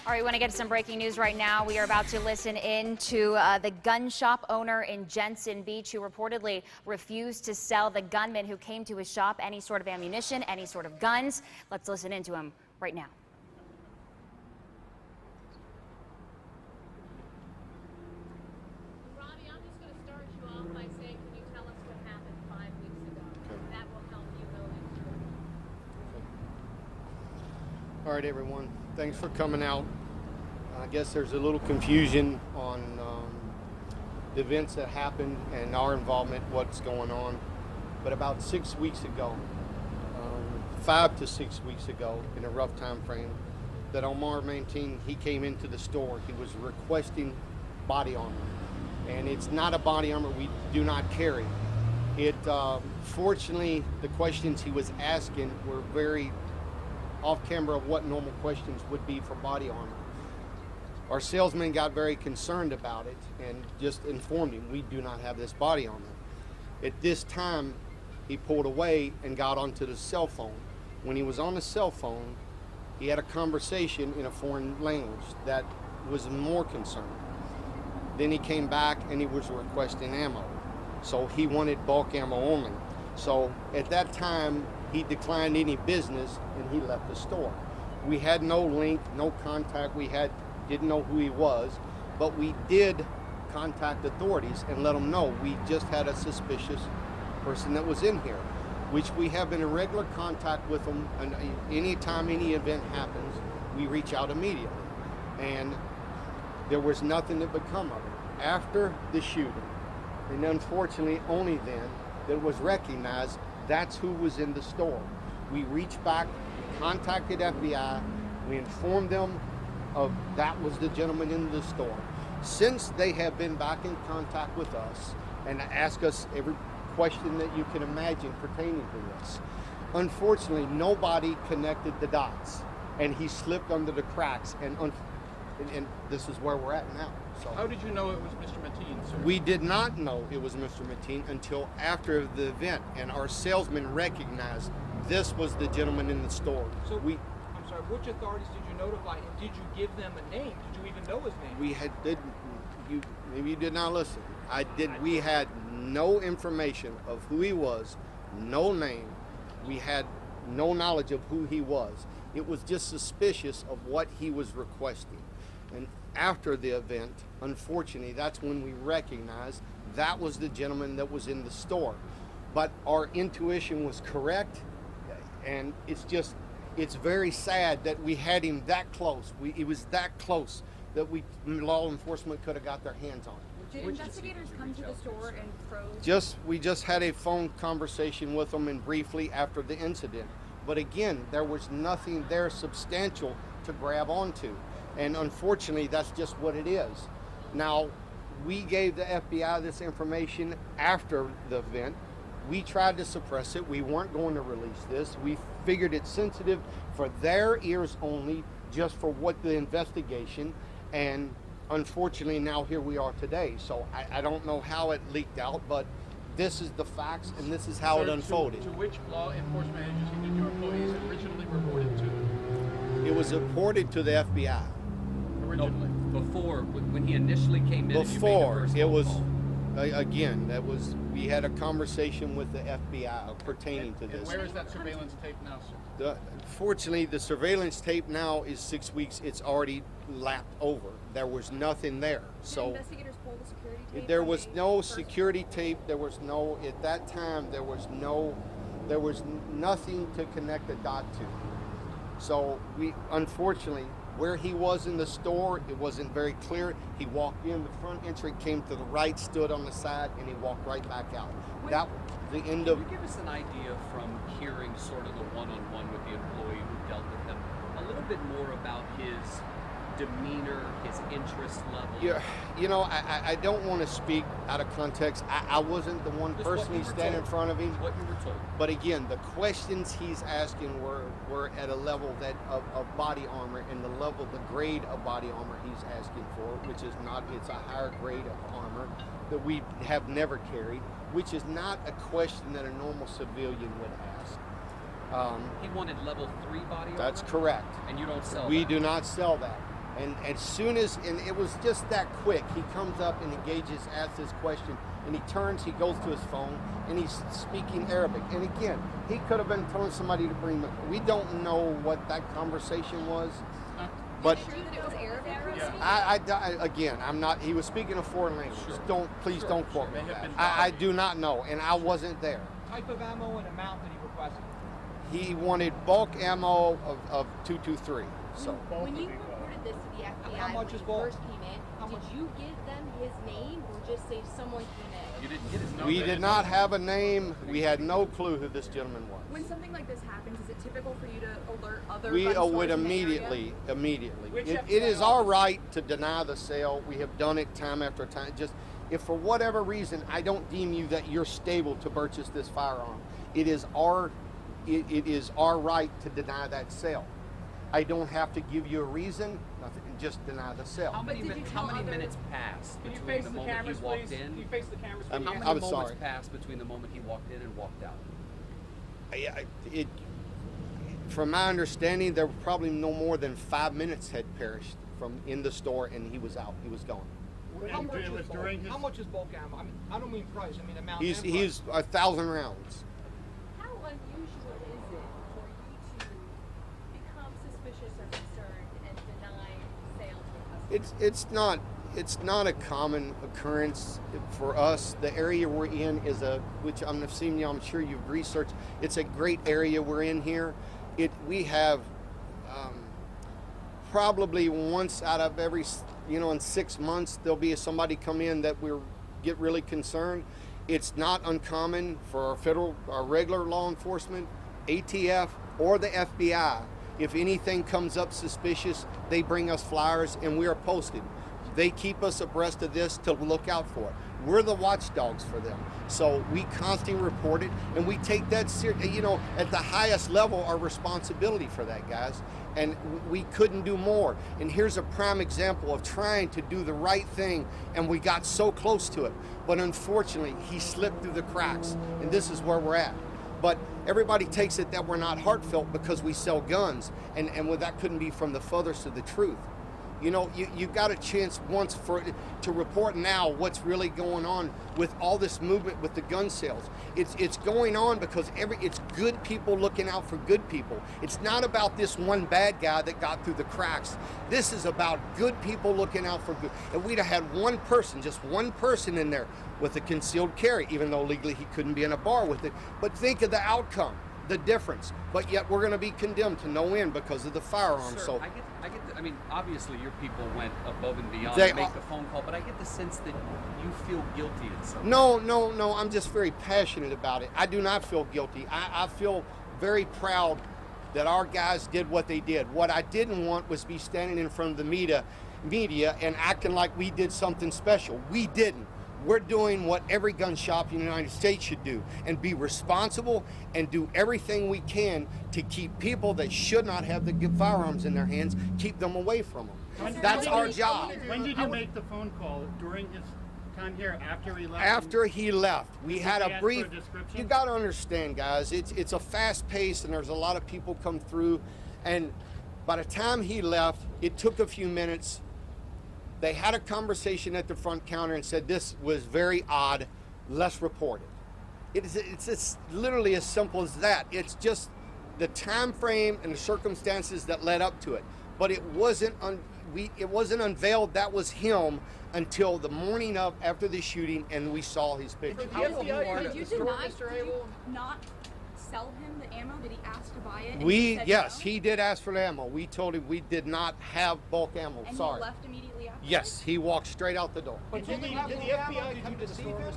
All right, we want to get to some breaking news right now. We are about to listen in to the gun shop owner in Jensen Beach who reportedly refused to sell the gunman who came to his shop any sort of ammunition, any sort of guns. Let's listen in to him right now. Robbie, I'm just going to start you off by saying, can you tell us what happened 5 weeks ago? Okay. That will help you go into it. All right, everyone. Thanks for coming out. I guess there's a little confusion on the events that happened and our involvement, what's going on. But about 6 weeks ago, 5 to 6 weeks ago, in a rough time frame, that Omar Mateen, he came into the store. He was requesting body armor. And it's not a body armor we do not carry. Fortunately, the questions he was asking were very off camera of what normal questions would be for body armor. Our salesman got very concerned about it and just informed him, we do not have this body armor. At this time, he pulled away and got onto the cell phone. When he was on the cell phone, he had a conversation in a foreign language that was more concerning. Then he came back and he was requesting ammo. So he wanted bulk ammo only. So at that time, he declined any business and he left the store. We had no link, no contact. We didn't know who he was, but we did contact authorities and let them know we just had a suspicious person that was in here, which we have been in regular contact with them. And anytime any event happens, we reach out immediately. And there was nothing that would come of it. After the shooting, and unfortunately only then, that it was recognized that's who was in the store. We reached back, contacted FBI, we informed them of that was the gentleman in the store. Since they have been back in contact with us and asked us every question that you can imagine pertaining to this, unfortunately nobody connected the dots and he slipped under the cracks, and this is where we're at now. So, how did you know it was Mr. Mateen, sir? We did not know it was Mr. Mateen until after the event, and our salesman recognized this was the gentleman in the store. So I'm sorry, which authorities did you notify, and did you give them a name? Did you even know his name? Maybe you did not listen. We had no information of who he was, no name. We had no knowledge of who he was. It was just suspicious of what he was requesting. And after the event, unfortunately, that's when we recognized that was the gentleman that was in the store. But our intuition was correct, and it's very sad that we had him that close. It was that close that law enforcement could have got their hands on him. Did investigators come to the store and froze? We just had a phone conversation with them and briefly after the incident. But again, there was nothing there substantial to grab onto. And unfortunately, that's just what it is. Now, we gave the FBI this information after the event. We tried to suppress it. We weren't going to release this. We figured it's sensitive for their ears only, just for what the investigation. And unfortunately, now here we are today. So I don't know how it leaked out, but this is the facts and this is how it unfolded. To which law enforcement agency did your employees originally report it to? It was reported to the FBI. Originally? No, before, when he initially came in. Before, and you made the first it phone was, call. again, we had a conversation with the FBI pertaining to this. And where is that surveillance tape now, sir? Fortunately, the surveillance tape now is 6 weeks. It's already lapped over. There was nothing there. So did investigators pull the security tape? there was no security tape. There was no, at that time, there was nothing to connect the dot to. So unfortunately, where he was in the store, it wasn't very clear. He walked in the front entry, came to the right, stood on the side, and he walked right back out. That was the end of. Can you give us an idea from hearing sort of the one-on-one with the employee who dealt with him, a little bit more about his demeanor, his interest level? Yeah, I don't want to speak out of context. I wasn't the one personally standing in front of him. What you were told. But again, the questions he's asking were at a level of body armor, and the grade of body armor he's asking for, which is not, it's a higher grade of armor that we have never carried, which is not a question that a normal civilian would ask. He wanted level 3 body armor? That's correct. And you don't sell We that? do not sell that. And as soon as, and it was just that quick, he comes up and engages, asks this question, and he turns, he goes to his phone, and he's speaking Arabic. And again, he could have been telling somebody to bring them. We don't know what that conversation was, but Sure that it was Arabic? again, I'm not, he was speaking a foreign language. Sure. Please don't quote me. May have been I do not know, and I wasn't there. Type of ammo and amount that he requested. He wanted bulk ammo of 223. So. When you reported this to the FBI, How much when is you bulk? first came in, did you give them his name or just say someone came in? You didn't get his number. We did not have a name. We had no clue who this gentleman was. When something like this happens, is it typical for you to alert other We gun stores would in the area? immediately. Which It FBI is our right to deny the sale. We have done it time after time. Just if for whatever reason I don't deem you that you're stable to purchase this firearm, it is our right to deny that sale. I don't have to give you a reason, nothing, just deny the sale. How many, did you how tell many other- minutes passed Can you between face the the moment cameras, he walked please? Can you in? face the cameras, I'm- How please? many I'm moments sorry. passed between the moment he walked in and walked out? From my understanding, there were probably no more than 5 minutes had perished from in the store, and he was out. He was gone. How And much it is was bulk? during his- How much is bulk ammo? I don't mean price. I mean amount. He's and price. 1,000 rounds. How unusual is it for you to become suspicious or concerned and deny sales to customers? It's not a common occurrence for us. The area we're in is which I'm sure you've researched. It's a great area we're in here. We have probably once out of every, in 6 months there'll be somebody come in that we get really concerned. It's not uncommon for our regular law enforcement, ATF, or the FBI. If anything comes up suspicious, they bring us flyers and we are posted. They keep us abreast of this to look out for it. We're the watchdogs for them. So we constantly report it, and we take that at the highest level, our responsibility for that, guys. And we couldn't do more. And here's a prime example of trying to do the right thing, and we got so close to it. But unfortunately, he slipped through the cracks, and this is where we're at. But everybody takes it that we're not heartfelt because we sell guns, and that couldn't be from the furthest of the truth. You got a chance once to report now what's really going on with all this movement with the gun sales. It's going on because it's good people looking out for good people. It's not about this one bad guy that got through the cracks. This is about good people looking out for good. And we'd have had just one person in there with a concealed carry, even though legally he couldn't be in a bar with it. But think of the outcome, the difference. But yet we're going to be condemned to no end because of the firearm. Sir, So I get I mean, obviously your people went above and beyond They to make are- the phone call, but I get the sense that you feel guilty in some way. No. I'm just very passionate about it. I do not feel guilty. I feel very proud that our guys did what they did. What I didn't want was be standing in front of the media and acting like we did something special. We didn't. We're doing what every gun shop in the United States should do and be responsible and do everything we can to keep people that should not have the firearms in their hands, keep them away from them. That's our job. When did you make the phone call? During his time here? After he left? After he left, we Did had they a ask brief. for a description? You got to understand, guys. It's a fast pace, and there's a lot of people come through. And by the time he left, it took a few minutes. They had a conversation at the front counter and said this was very odd. Let's report it. It's literally as simple as that. It's just the time frame and the circumstances that led up to it. But it wasn't unveiled that was him until the morning of after the shooting, and we saw his picture. How will you are Did to you store, deny? Mr. Did you Abell? not sell him the ammo? Did he ask to buy it? And he said Yes, no? he did ask for the ammo. We told him we did not have bulk ammo. And Sorry. he left immediately after? Yes, he walked straight out the door. But did the FBI come to deceive him?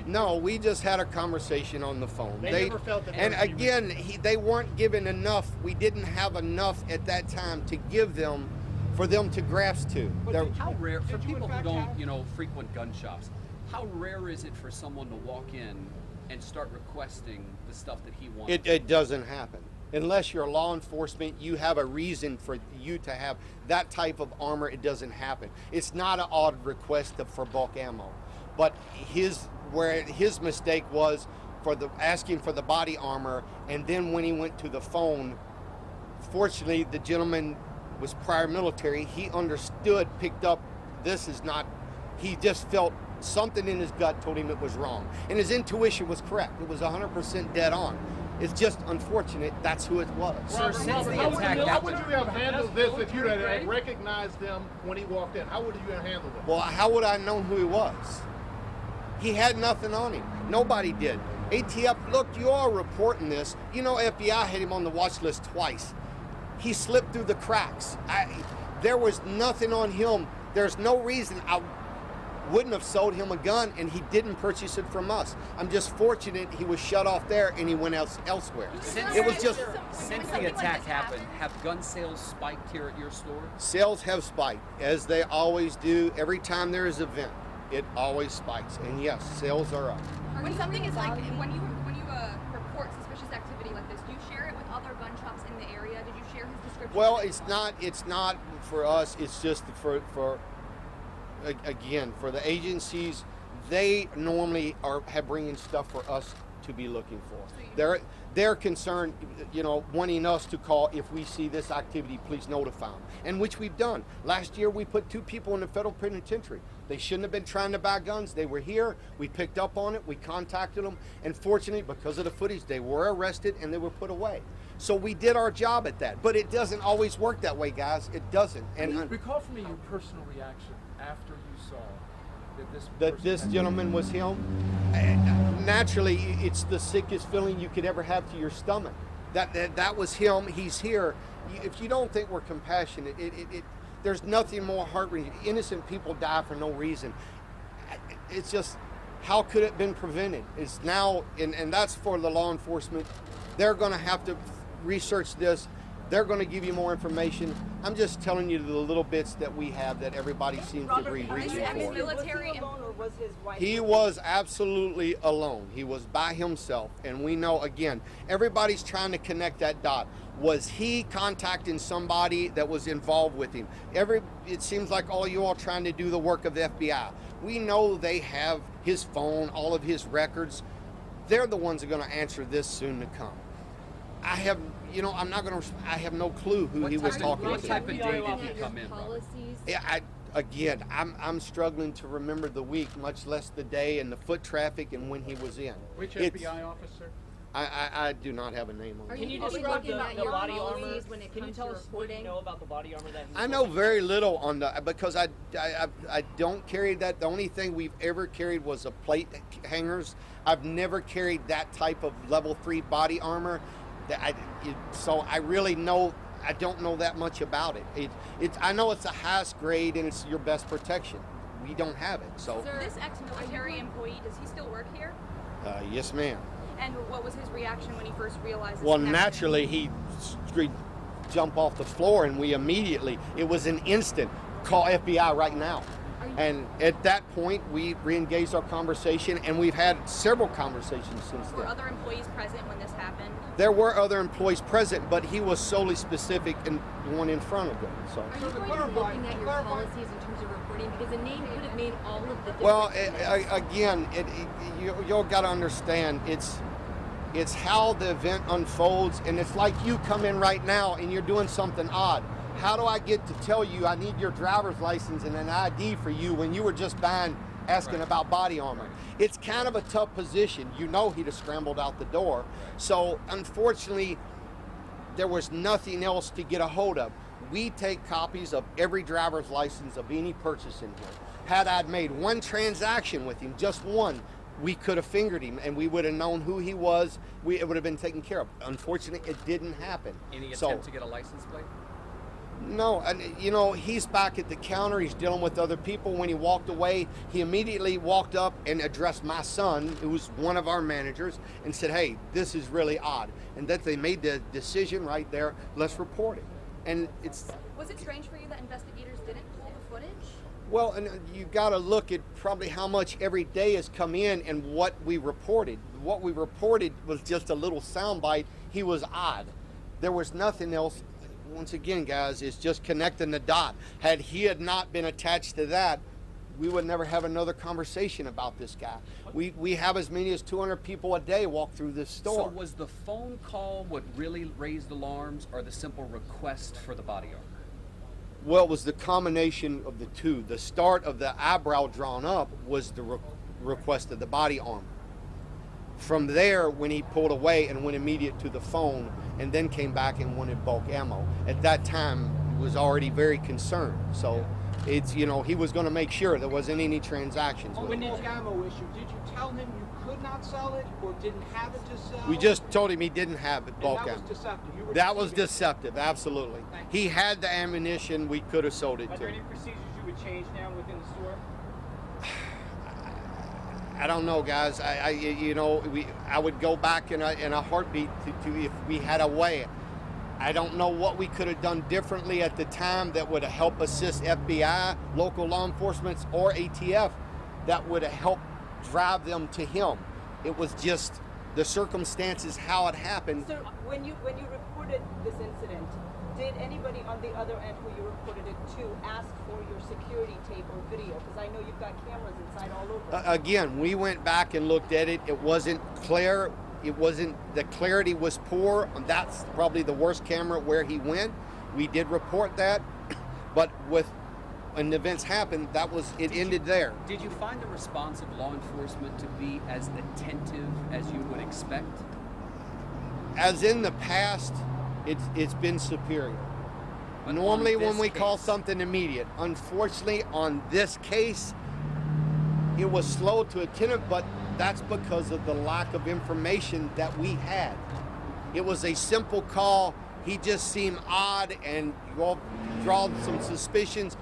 No, we just had a conversation on the phone. They never felt that and there was any again, they weren't given enough. We didn't have enough at that time to give them, for them to grasp to. But There- did How rare, for Did you in people who fact don't, have- frequent gun shops, how rare is it for someone to walk in and start requesting the stuff that he wants? It doesn't happen. Unless you're law enforcement, you have a reason for you to have that type of armor. It doesn't happen. It's not an odd request for bulk ammo. But his mistake was for asking for the body armor, and then when he went to the phone, fortunately the gentleman was prior military. He understood, picked up, this is not, he just felt something in his gut told him it was wrong. And his intuition was correct. It was 100% dead on. It's just unfortunate that's who it was. Sir, since the How attack would you have handled this if you had recognized him when he walked in? How would you have handled it? Well, how would I have known who he was? He had nothing on him. Nobody did. ATF, look, you all reporting this. You know, FBI had him on the watch list twice. He slipped through the cracks. There was nothing on him. There's no reason I wouldn't have sold him a gun, and he didn't purchase it from us. I'm just fortunate he was shut off there and he went elsewhere. It was just... Since the attack happened, have gun sales spiked here at your store? Sales have spiked, as they always do. Every time there is an event, it always spikes. And yes, sales are up. When something is like, when you report suspicious activity like this, do you share it with other gun shops in the area? Did you share his description? Well, it's not for us. It's just for again, for the agencies. They normally have bringing stuff for us to be looking for. They're concerned, you know, wanting us to call if we see this activity, please notify them, and which we've done. Last year we put 2 people in the federal penitentiary. They shouldn't have been trying to buy guns. They were here. We picked up on it. We contacted them, and fortunately, because of the footage, they were arrested and they were put away. So we did our job at that. But it doesn't always work that way, guys. It doesn't. And recall for me your personal reaction after you saw that this gentleman was him. Naturally, it's the sickest feeling you could ever have to your stomach. That was him. He's here. If you don't think we're compassionate, there's nothing more heart-wrenching. Innocent people die for no reason. It's just, how could it have been prevented? It's now, and that's for the law enforcement. They're going to have to research this. They're going to give you more information. I'm just telling you the little bits that we have that everybody seems to be reaching for. Military alone, or was his wife? He was absolutely alone. He was by himself. And we know, again, everybody's trying to connect that dot. Was he contacting somebody that was involved with him? It seems like all you all trying to do the work of the FBI. We know they have his phone, all of his records. They're the ones that are going to answer this soon to come. I have no clue who he was talking to. What type of day did he come in? Yeah, I'm struggling to remember the week, much less the day and the foot traffic and when he was in. Which FBI officer? I do not have a name on it. Can you describe the body armor? Can you tell us what you know about the body armor that I know very little on because I don't carry that. The only thing we've ever carried was a plate hangers. I've never carried that type of level 3 body armor. So I really know, I don't know that much about it. I know it's the highest grade and it's your best protection. We don't have it, so. Sir, this ex-military employee, does he still work here? Yes, ma'am. And what was his reaction when he first realized this Well, happened? naturally, he jumped off the floor and we immediately, it was an instant, call FBI right now. And at that point, we re-engaged our conversation, and we've had several conversations since then. Were other employees present when this happened? There were other employees present, but he was solely specific and the one in front of them. So. Are you going to be looking at your policies in terms of reporting? Because a name could have made all of the difference. Well, again, you'll got to understand, it's how the event unfolds, and it's like you come in right now and you're doing something odd. How do I get to tell you I need your driver's license and an ID for you when you were just asking about body armor? It's kind of a tough position. You know he'd have scrambled out the door. So unfortunately, there was nothing else to get a hold of. We take copies of every driver's license of any purchase in here. Had I made one transaction with him, just one, we could have fingered him and we would have known who he was. It would have been taken care of. Unfortunately, it didn't happen. Any attempt to get a license plate? No, and he's back at the counter. He's dealing with other people. When he walked away, he immediately walked up and addressed my son, who was one of our managers, and said, "Hey, this is really odd." And that they made the decision right there. Let's report it. And Was it strange for you that investigators didn't pull the footage? Well, and you got to look at probably how much every day has come in and what we reported. What we reported was just a little soundbite. He was odd. There was nothing else. Once again, guys, it's just connecting the dot. Had he not been attached to that, we would never have another conversation about this guy. We have as many as 200 people a day walk through this store. So was the phone call what really raised alarms, or the simple request for the body armor? Well, it was the combination of the two. The start of the eyebrow drawn up was the request of the body armor. From there, when he pulled away and went immediate to the phone and then came back and wanted bulk ammo, at that time he was already very concerned. So it's, you know, he was going to make sure there wasn't any transactions with When it. the ammo issue, did you tell him you could not sell it or didn't have it to sell? We just told him he didn't have it, And bulk that ammo. was deceptive. You were That was deceiving. deceptive, absolutely. He had the ammunition, we could have sold it Are to there any him. procedures you would change now within the store? I don't know, guys. I would go back in a heartbeat to if we had a way. I don't know what we could have done differently at the time that would have helped assist FBI, local law enforcement, or ATF that would have helped drive them to him. It was just the circumstances, how it happened. So when you reported this incident, did anybody on the other end who you reported it to ask for your security tape or video? Because I know you've got cameras inside all over. Again, we went back and looked at it. It wasn't clear. It wasn't, the clarity was poor. That's probably the worst camera where he went. We did report that, but when the events happened, it ended there. Did you find the response of law enforcement to be as attentive as you would expect? As in the past, it's been superior. But Normally on when this we call case- something immediate, unfortunately on this case, it was slow to attend it, but that's because of the lack of information that we had. It was a simple call. He just seemed odd and draw some suspicions.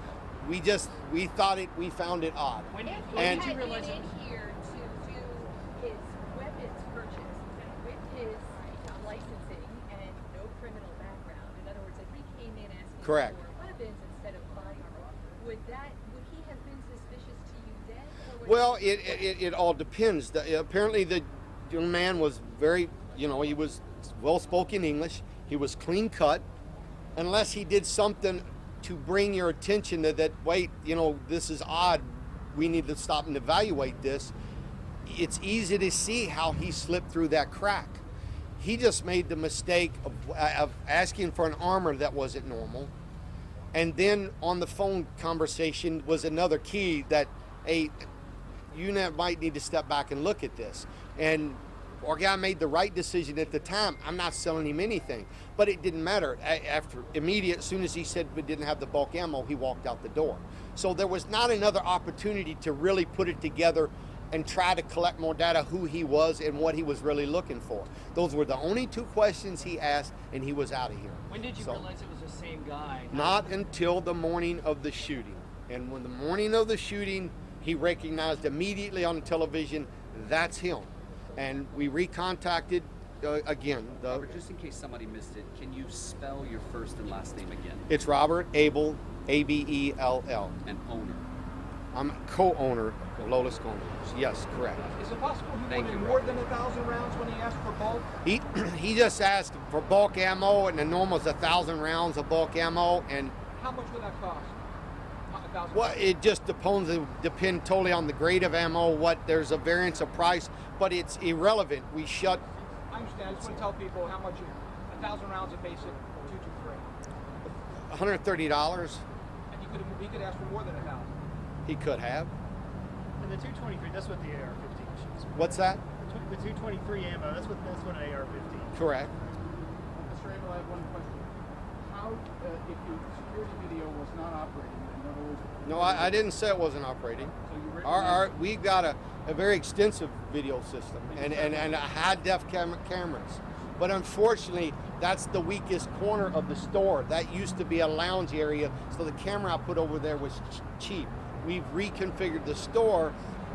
We found it odd. When And- did you realize in here to do his weapons purchase with his licensing and no criminal background? In other words, if he came in asking Correct. for weapons instead of body armor, would he have been suspicious to you then? Or would Well, he- it all depends. Apparently the young man was very, he was well-spoken English. He was clean cut. Unless he did something to bring your attention to that, wait, this is odd. We need to stop and evaluate this. It's easy to see how he slipped through that crack. He just made the mistake of asking for an armor that wasn't normal. And then on the phone conversation was another key that, hey, you might need to step back and look at this. And our guy made the right decision at the time. I'm not selling him anything, but it didn't matter. As soon as he said we didn't have the bulk ammo, he walked out the door. So there was not another opportunity to really put it together and try to collect more data, who he was and what he was really looking for. Those were the only two questions he asked, and he was out of here. When did you realize it was the same guy? Not until the morning of the shooting. And when the morning of the shooting, he recognized immediately on the television, that's him. And we recontacted again. Robert, just in case somebody missed it, can you spell your first and last name again? It's Robert Abell, Abell. And owner. I'm co-owner of Lotus Gunworks. Yes, correct. Is it possible he Thank wanted you, more Robert. than 1,000 rounds when he asked for bulk? He just asked for bulk ammo, and the normal is 1,000 rounds of bulk ammo. And How much would that cost? 1,000 well, rounds. it just depend totally on the grade of ammo. There's a variance of price, but it's irrelevant. We shut. I understand. I just want to tell people how much 1,000 rounds of basic 223. $130. And he could ask for more than 1,000. He could have. And the 223, that's what the AR-15 shoots. What's that? The 223 ammo, that's what an AR-15. Correct. Mr. Abell, I have one question. How, if your security video was not operating, in other words... No, I didn't say it wasn't operating. So you recognized... We've got a very extensive video system and high-def cameras. But unfortunately, that's the weakest corner of the store. That used to be a lounge area, so the camera I put over there was cheap. We've reconfigured the store,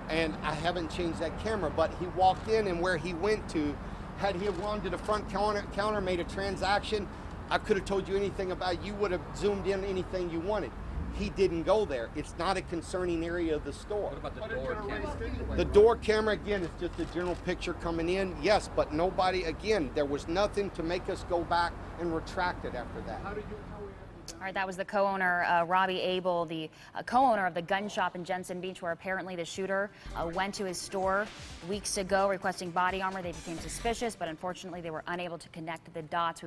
and I haven't changed that camera. But he walked in, and where he went to, had he gone to the front counter, made a transaction, I could have told you anything about it. You would have zoomed in anything you wanted. He didn't go there. It's not a concerning area of the store. What about the door camera? The door camera, again, is just a general picture coming in. Yes, but nobody, again, there was nothing to make us go back and retract it after that. How were you able to... All right, that was the co-owner, Robbie Abell, the co-owner of the gun shop in Jensen Beach, where apparently the shooter went to his store weeks ago requesting body armor. They became suspicious, but unfortunately they were unable to connect the dots.